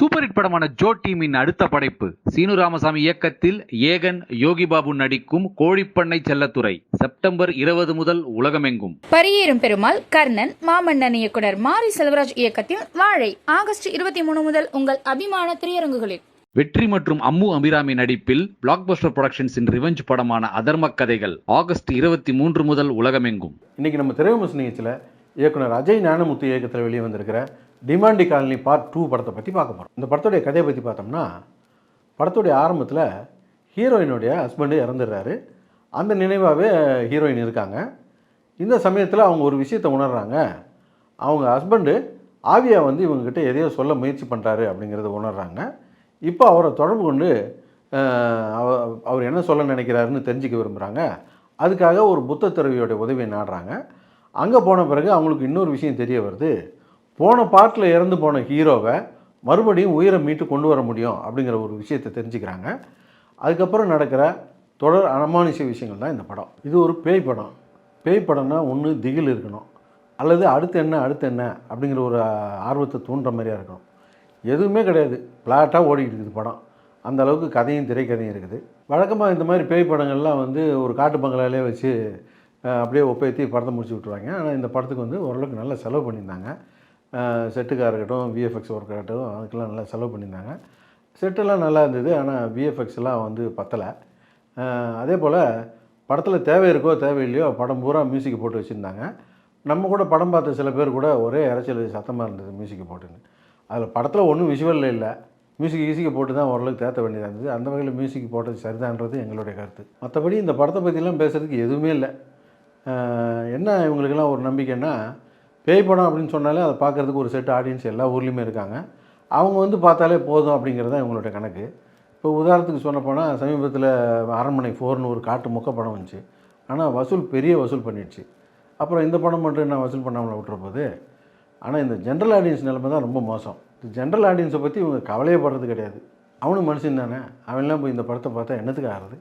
Super hit படமான Joe டீமின் அடுத்த படைப்பு சீனு ராமசாமி இயக்கத்தில் ஏகன், யோகி பாபு நடிக்கும் கோழிப்பண்ணை செல்லத்துறை செப்டம்பர் 20 முதல் உலகமெங்கும். பரியேறும் பெருமாள், கர்ணன், மாமன்னன் இயக்குனர் மாரி செல்வராஜ் இயக்கத்தில் வாழை ஆகஸ்ட் 23 முதல் உங்கள் அபிமான திரையரங்குகளில். வெற்றி மற்றும் அம்மு அபிராமி நடிப்பில் பிளாக்பஸ்டர் புரொடக்ஷன்ஸின் ரிவெஞ்ச் படமான அதர்ம கதைகள் ஆகஸ்ட் 23 முதல் உலகமெங்கும். இன்னைக்கு நம்ம திரைவிமர்சன நிகழ்ச்சியில் இயக்குனர் அஜய் ஞானமுத்து இயக்கத்தில் வெளியே வந்திருக்கிற டிமாண்டி காலனி பார்ட் 2 படத்தை பற்றி பார்க்க போகிறோம். இந்த படத்துடைய கதையை பற்றி பார்த்தோம்னா, படத்துடைய ஆரம்பத்தில் ஹீரோயினுடைய ஹஸ்பண்டு இறந்துடுறாரு. அந்த நினைவாகவே ஹீரோயின் இருக்காங்க. இந்த சமயத்தில் அவங்க ஒரு விஷயத்தை உணர்கிறாங்க. அவங்க ஹஸ்பண்டு ஆவியா இவங்ககிட்ட எதையோ சொல்ல முயற்சி பண்ணுறாரு அப்படிங்கிறத உணர்கிறாங்க. இப்போ அவரை தொடர்பு கொண்டு அவர் என்ன சொல்ல நினைக்கிறாருன்னு தெரிஞ்சுக்க விரும்புகிறாங்க. அதுக்காக ஒரு புத்த துறவியோட உதவியை நாடுறாங்க. அங்கே போன பிறகு அவங்களுக்கு இன்னொரு விஷயம் தெரிய வருது. போன பாட்டில் இறந்து போன ஹீரோவை மறுபடியும் உயிரை மீட்டு கொண்டு வர முடியும் அப்படிங்கிற ஒரு விஷயத்தை தெரிஞ்சுக்கிறாங்க. அதுக்கப்புறம் நடக்கிற தொடர் அனுமானுஷ விஷயங்கள் தான் இந்த படம். இது ஒரு பேய் படம். பேய் படம்னா ஒன்று திகில் இருக்கணும், அல்லது அடுத்து என்ன அப்படிங்கிற ஒரு ஆர்வத்தை தூண்டுற மாதிரியாக இருக்கணும். எதுவுமே கிடையாது, ஃப்ளாட்டாக ஓடிக்கிட்டு இருக்குது படம். அந்த அளவுக்கு கதையும் திரைக்கதையும் இருக்குது. வழக்கமாக இந்த மாதிரி பேய் படங்கள்லாம் ஒரு காட்டு பங்களாலே வச்சு அப்படியே ஒப்பேற்றி படத்தை முடிச்சு விட்ருவாங்க. ஆனால் இந்த படத்துக்கு ஓரளவுக்கு நல்லா செலவு பண்ணியிருந்தாங்க. செட்டுக்காக இருக்கட்டும், விஎஃப்எக்ஸ் ஒர்க் ஆகட்டும், அதுக்கெல்லாம் நல்லா செலவு பண்ணியிருந்தாங்க. செட்டெல்லாம் நல்லா இருந்தது, ஆனால் விஎஃப்எக்ஸ்லாம் பத்தலை. அதே போல் படத்தில் தேவை இருக்கோ தேவையில்லையோ படம் பூரா மியூசிக்கை போட்டு வச்சுருந்தாங்க. நம்ம கூட படம் பார்த்த சில பேர் கூட ஒரே இறைச்சல் சத்தமாக இருந்தது மியூசிக்கை போட்டுன்னு. அதில் படத்தில் ஒன்றும் விஷுவலில் இல்லை, மியூசிக்கை போட்டு தான் ஓரளவுக்கு தேத்த வேண்டியதாக இருந்தது. அந்த வகையில் மியூசிக் போட்டது சரிதான்றது எங்களுடைய கருத்து. மற்றபடி இந்த படத்தை பற்றிலாம் பேசுகிறதுக்கு எதுவுமே இல்லை. என்ன இவங்களுக்கெல்லாம் ஒரு நம்பிக்கைன்னா, பேய் படம் அப்படின்னு சொன்னாலே அதை பார்க்குறதுக்கு ஒரு செட் ஆடியன்ஸ் எல்லா ஊர்லேயுமே இருக்காங்க. அவங்க பார்த்தாலே போதும் அப்படிங்கிறது தான் இவங்களுடைய கணக்கு. இப்போ உதாரணத்துக்கு சொன்னப்போனால், சமீபத்தில் அரண்மனை 4ன்னு ஒரு காட்டு மொக்க படம் வந்துச்சு. ஆனால் பெரிய வசூல் பண்ணிடுச்சு. அப்புறம் இந்த படம் மட்டும் என்ன வசூல் பண்ணாமல் விட்டுற போது. ஆனால் இந்த ஜென்ரல் ஆடியன்ஸ் நிலைமை தான் ரொம்ப மோசம். இந்த ஜென்ரல் ஆடியன்ஸை பற்றி இவங்க கவலையே படுறது கிடையாது. அவனும் மனுஷன் தானே, அவன்லாம் போய் இந்த படத்தை பார்த்தா என்னத்துக்கு ஆகிறது?